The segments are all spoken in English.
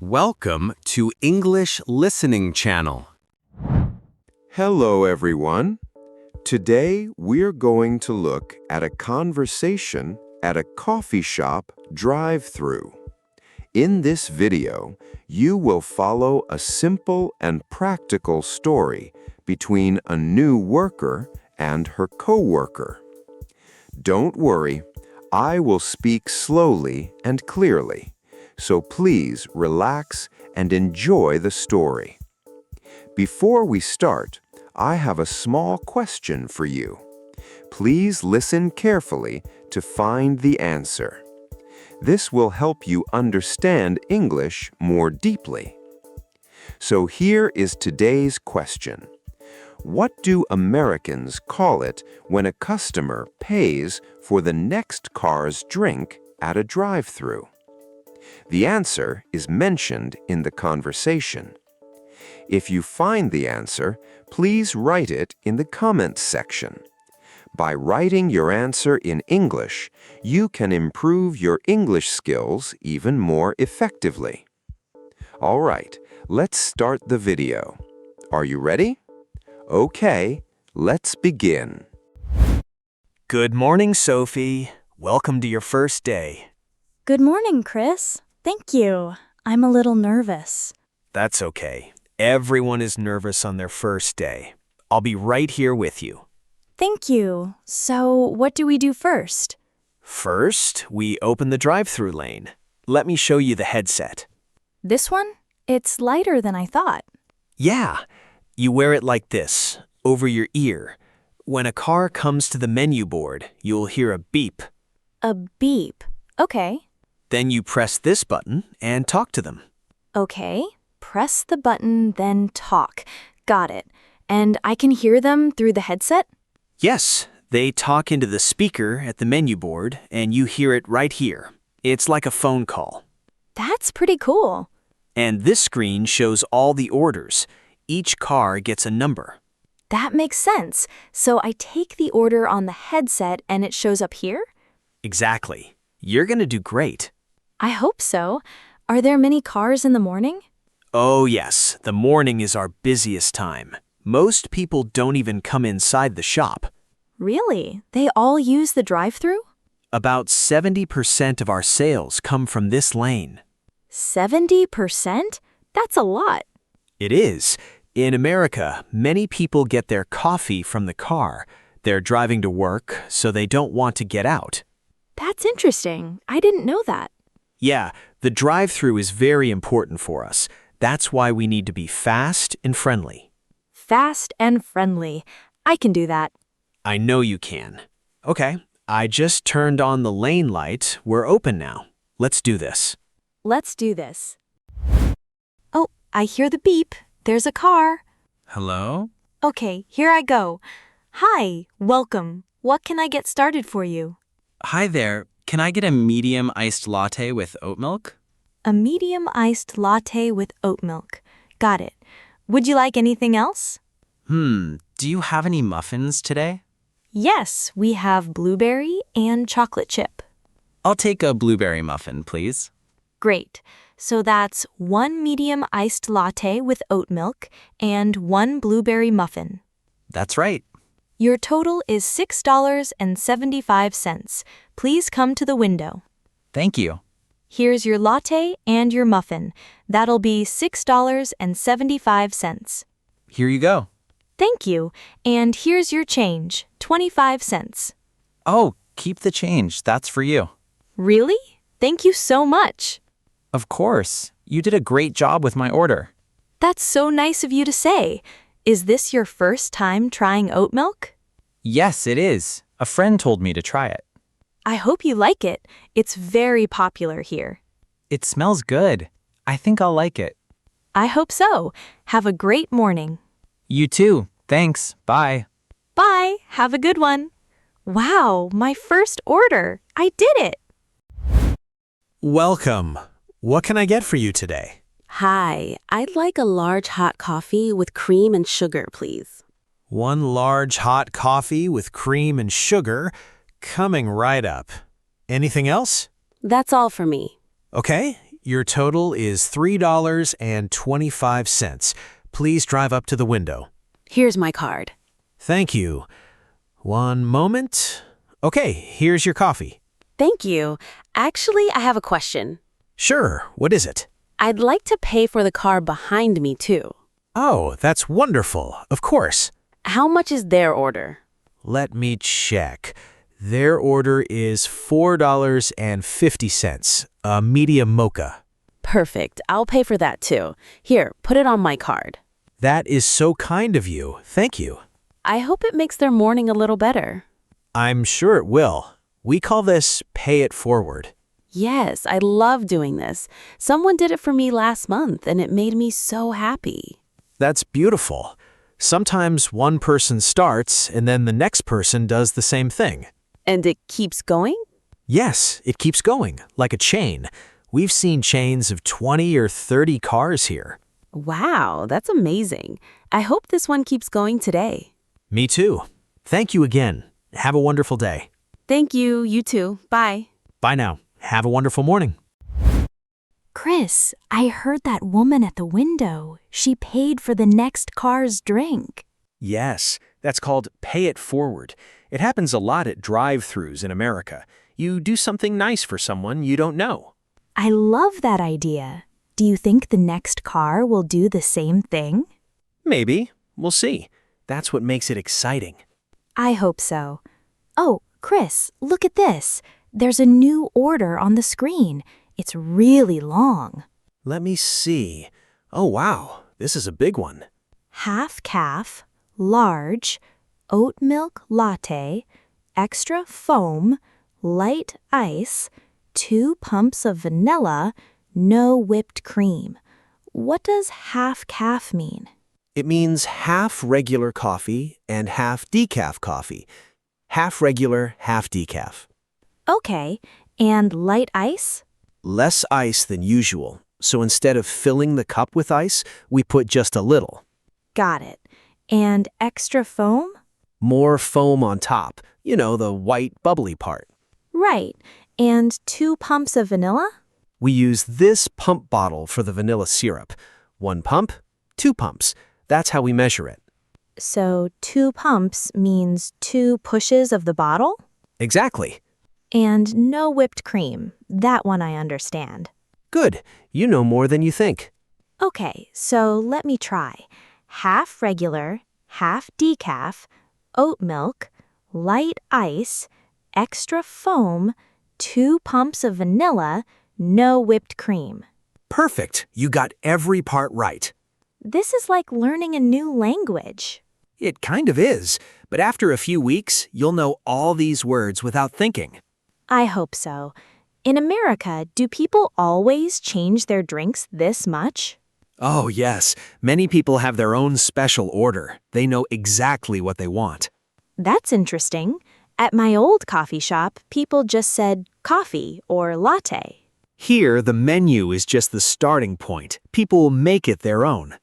Welcome to English Listening Channel. Hello, everyone. Today, we're going to look at a conversation at a coffee shop drive-thru. In this video, you will follow a simple and practical story between a new worker and her coworker. Don't worry, I will speak slowly and clearly. So please relax and enjoy the story. Before we start, I have a small question for you. Please listen carefully to find the answer. This will help you understand English more deeply. So here is today's question. What do Americans call it when a customer pays for the next car's drink at a drive-thru? The answer is mentioned in the conversation. If you find the answer, please write it in the comments section. By writing your answer in English, you can improve your English skills even more effectively. All right, let's start the video. Are you ready? Okay, let's begin. Good morning, Sophie. Welcome to your first day. Good morning, Chris. Thank you. I'm a little nervous. That's okay. Everyone is nervous on their first day. I'll be right here with you. Thank you. So, what do we do first? First, we open the drive-thru lane. Let me show you the headset. This one? It's lighter than I thought. Yeah, you wear it like this, over your ear. When a car comes to the menu board, you'll hear a beep. A beep. Okay. Then you press this button and talk to them. Okay. Press the button, then talk. Got it. And I can hear them through the headset? Yes, they talk into the speaker at the menu board, and you hear it right here. It's like a phone call. That's pretty cool. And this screen shows all the orders. Each car gets a number. That makes sense. So I take the order on the headset and it shows up here? Exactly. You're going to do great. I hope so. Are there many cars in the morning? Oh yes, the morning is our busiest time. Most people don't even come inside the shop. Really? They all use the drive-thru? About 70% of our sales come from this lane. 70%? That's a lot. It is. In America, many people get their coffee from the car. They're driving to work, so they don't want to get out. That's interesting. I didn't know that. Yeah, the drive-thru is very important for us. That's why we need to be fast and friendly. Fast and friendly. I can do that. I know you can. Okay, I just turned on the lane light. We're open now. Let's do this. Let's do this. Oh, I hear the beep. There's a car. Hello? Okay, here I go. Hi, welcome. What can I get started for you? Hi there. Can I get a medium iced latte with oat milk? A medium iced latte with oat milk. Got it. Would you like anything else? Do you have any muffins today? Yes, we have blueberry and chocolate chip. I'll take a blueberry muffin, please. Great. So that's 1 medium iced latte with oat milk and 1 blueberry muffin. That's right. Your total is $6.75. Please come to the window. Thank you. Here's your latte and your muffin. That'll be $6.75. Here you go. Thank you. And here's your change, 25 cents. Oh, keep the change. That's for you. Really? Thank you so much. Of course. You did a great job with my order. That's so nice of you to say. Is this your first time trying oat milk? Yes, it is. A friend told me to try it. I hope you like it. It's very popular here. It smells good. I think I'll like it. I hope so. Have a great morning. You too. Thanks. Bye. Bye. Have a good one. Wow, my first order. I did it. Welcome. What can I get for you today? Hi, I'd like a large hot coffee with cream and sugar, please. 1 large hot coffee with cream and sugar. Coming right up. Anything else? That's all for me. Okay, Your total is $3.25. Please drive up to the window. Here's my card. Thank you. One moment. Okay, here's your coffee. Thank you. Actually, I have a question. Sure, what is it? I'd like to pay for the car behind me, too. Oh, that's wonderful. Of course. How much is their order? Let me check. Their order is $4.50, a medium mocha. Perfect. I'll pay for that, too. Here, put it on my card. That is so kind of you. Thank you. I hope it makes their morning a little better. I'm sure it will. We call this pay it forward. Yes, I love doing this. Someone did it for me last month, and it made me so happy. That's beautiful. Sometimes one person starts, and then the next person does the same thing. And it keeps going? Yes, it keeps going, like a chain. We've seen chains of 20 or 30 cars here. Wow, that's amazing. I hope this one keeps going today. Me too. Thank you again. Have a wonderful day. Thank you. You too. Bye. Bye now. Have a wonderful morning. Chris, I heard that woman at the window. She paid for the next car's drink. Yes, that's called pay it forward. It happens a lot at drive-thrus in America. You do something nice for someone you don't know. I love that idea. Do you think the next car will do the same thing? Maybe. We'll see. That's what makes it exciting. I hope so. Oh, Chris, look at this. There's a new order on the screen. It's really long. Let me see. Oh, wow. This is a big one. Half calf, large, oat milk latte, extra foam, light ice, 2 pumps of vanilla, no whipped cream. What does half calf mean? It means half regular coffee and half decaf coffee. Half regular, half decaf. Okay, and light ice? Less ice than usual, so instead of filling the cup with ice, we put just a little. Got it. And extra foam? More foam on top, you know, the white bubbly part. Right. And 2 pumps of vanilla? We use this pump bottle for the vanilla syrup. 1 pump, 2 pumps. That's how we measure it. So 2 pumps means 2 pushes of the bottle? Exactly. And no whipped cream. That one I understand. Good. You know more than you think. Okay, so let me try. Half regular, half decaf, oat milk, light ice, extra foam, 2 pumps of vanilla, no whipped cream. Perfect. You got every part right. This is like learning a new language. It kind of is, but after a few weeks, you'll know all these words without thinking. I hope so. In America, do people always change their drinks this much? Oh, yes. Many people have their own special order. They know exactly what they want. That's interesting. At my old coffee shop, people just said coffee or latte. Here, the menu is just the starting point. People make it their own.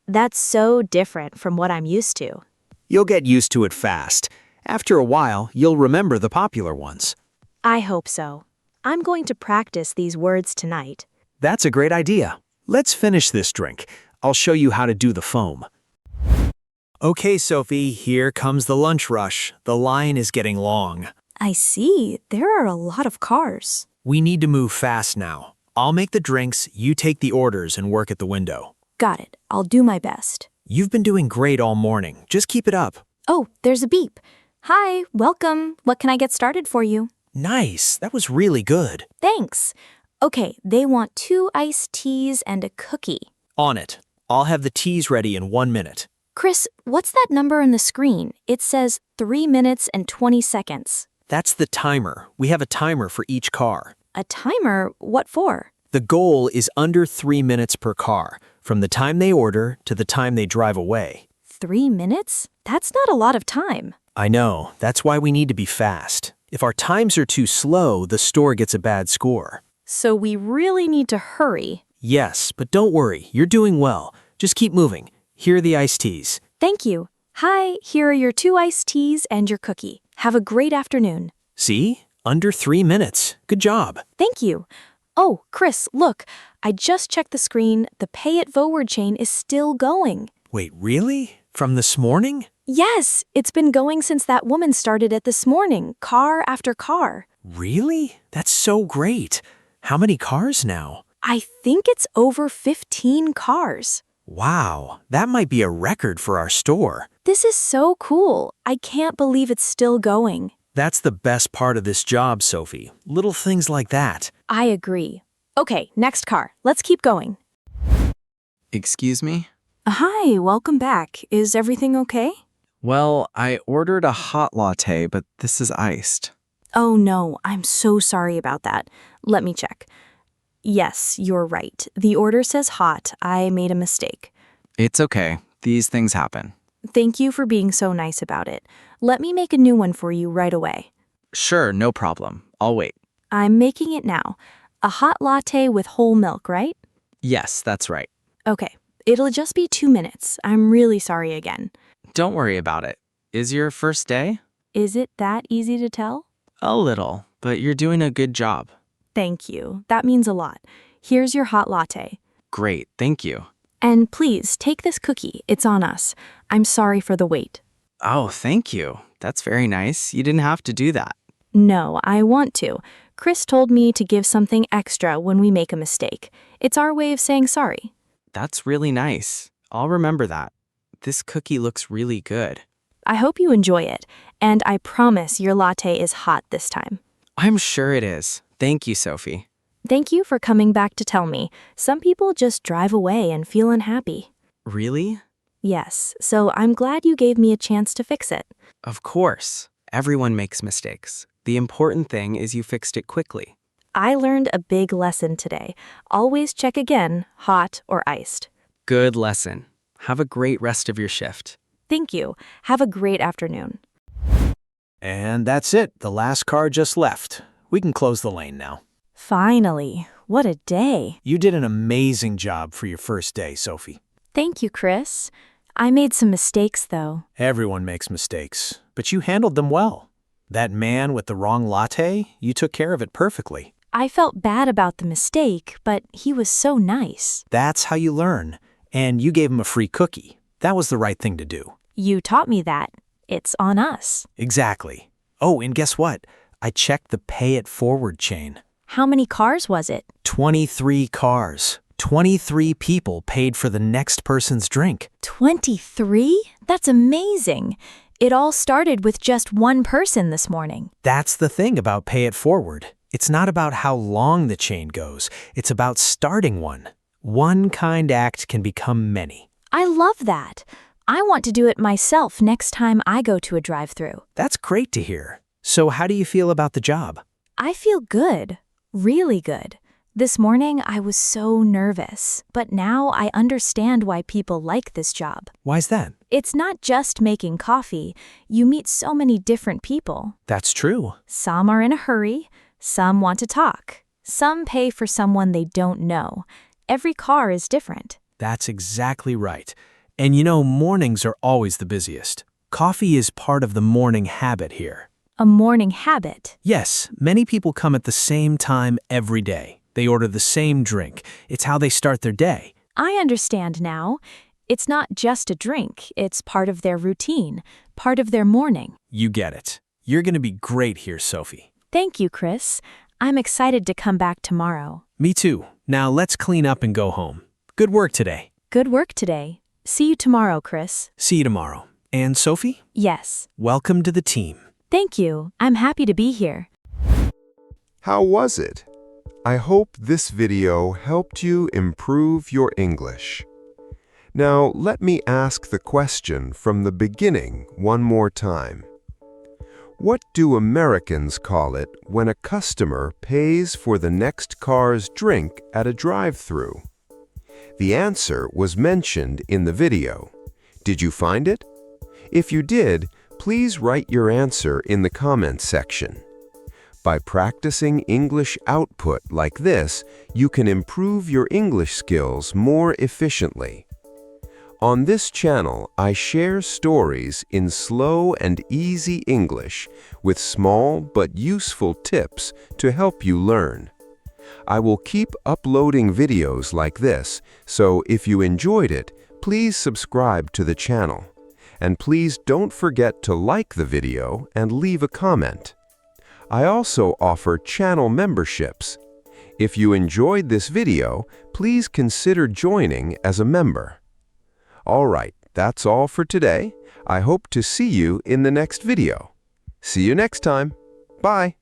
That's so different from what I'm used to. You'll get used to it fast. After a while, you'll remember the popular ones. I hope so. I'm going to practice these words tonight. That's a great idea. Let's finish this drink. I'll show you how to do the foam. Okay, Sophie, here comes the lunch rush. The line is getting long. I see. There are a lot of cars. We need to move fast now. I'll make the drinks, you take the orders and work at the window. Got it. I'll do my best. You've been doing great all morning. Just keep it up. Oh, there's a beep. Hi, welcome. What can I get started for you? Nice. That was really good. Thanks. Okay, they want 2 iced teas and a cookie. On it. I'll have the teas ready in 1 minute. Chris, what's that number on the screen? It says 3 minutes and 20 seconds. That's the timer. We have a timer for each car. A timer? What for? The goal is under 3 minutes per car, from the time they order to the time they drive away. 3 minutes? That's not a lot of time. I know. That's why we need to be fast. If our times are too slow, the store gets a bad score. So we really need to hurry. Yes, but don't worry. You're doing well. Just keep moving. Here are the iced teas. Thank you. Hi, here are your 2 iced teas and your cookie. Have a great afternoon. See? Under 3 minutes. Good job. Thank you. Oh, Chris, look. I just checked the screen. The pay it forward chain is still going. Wait, really? From this morning? Yes, it's been going since that woman started it this morning, car after car. Really? That's so great. How many cars now? I think it's over 15 cars. Wow, that might be a record for our store. This is so cool. I can't believe it's still going. That's the best part of this job, Sophie. Little things like that. I agree. Okay, next car. Let's keep going. Excuse me? Hi, welcome back. Is everything okay? Well, I ordered a hot latte, but this is iced. Oh no, I'm so sorry about that. Let me check. Yes, you're right. The order says hot. I made a mistake. It's okay. These things happen. Thank you for being so nice about it. Let me make a new one for you right away. Sure, no problem. I'll wait. I'm making it now. A hot latte with whole milk, right? Yes, that's right. Okay, it'll just be 2 minutes. I'm really sorry again. Don't worry about it. Is your first day? Is it that easy to tell? A little, but you're doing a good job. Thank you. That means a lot. Here's your hot latte. Great, thank you. And please, take this cookie. It's on us. I'm sorry for the wait. Oh, thank you. That's very nice. You didn't have to do that. No, I want to. Chris told me to give something extra when we make a mistake. It's our way of saying sorry. That's really nice. I'll remember that. This cookie looks really good. I hope you enjoy it, and I promise your latte is hot this time. I'm sure it is. Thank you, Sophie. Thank you for coming back to tell me. Some people just drive away and feel unhappy. Really? Yes, so I'm glad you gave me a chance to fix it. Of course. Everyone makes mistakes. The important thing is you fixed it quickly. I learned a big lesson today. Always check again, hot or iced. Good lesson. Have a great rest of your shift. Thank you. Have a great afternoon. And that's it. The last car just left. We can close the lane now. Finally. What a day. You did an amazing job for your first day, Sophie. Thank you, Chris. I made some mistakes, though. Everyone makes mistakes, but you handled them well. That man with the wrong latte, you took care of it perfectly. I felt bad about the mistake, but he was so nice. That's how you learn. And you gave him a free cookie. That was the right thing to do. You taught me that. It's on us. Exactly. Oh, and guess what? I checked the pay it forward chain. How many cars was it? 23 cars. 23 people paid for the next person's drink. 23? That's amazing. It all started with just one person this morning. That's the thing about pay it forward. It's not about how long the chain goes. It's about starting one. One kind act can become many. I love that. I want to do it myself next time I go to a drive-thru. That's great to hear. So how do you feel about the job? I feel good. Really good. This morning I was so nervous, but now I understand why people like this job. Why's that? It's not just making coffee. You meet so many different people. That's true. Some are in a hurry. Some want to talk. Some pay for someone they don't know. Every car is different. That's exactly right. And you know, mornings are always the busiest. Coffee is part of the morning habit here. A morning habit. Yes, many people come at the same time every day. They order the same drink. It's how they start their day. I understand now. It's not just a drink. It's part of their routine, part of their morning. You get it. You're going to be great here, Sophie. Thank you, Chris. I'm excited to come back tomorrow. Me too. Now let's clean up and go home. Good work today. Good work today. See you tomorrow, Chris. See you tomorrow. And Sophie, Yes. welcome to the team. Thank you. I'm happy to be here. How was it? I hope this video helped you improve your English. Now, let me ask the question from the beginning one more time. What do Americans call it when a customer pays for the next car's drink at a drive-thru? The answer was mentioned in the video. Did you find it? If you did, please write your answer in the comments section. By practicing English output like this, you can improve your English skills more efficiently. On this channel, I share stories in slow and easy English with small but useful tips to help you learn. I will keep uploading videos like this, so if you enjoyed it, please subscribe to the channel. And please don't forget to like the video and leave a comment. I also offer channel memberships. If you enjoyed this video, please consider joining as a member. All right, that's all for today. I hope to see you in the next video. See you next time. Bye.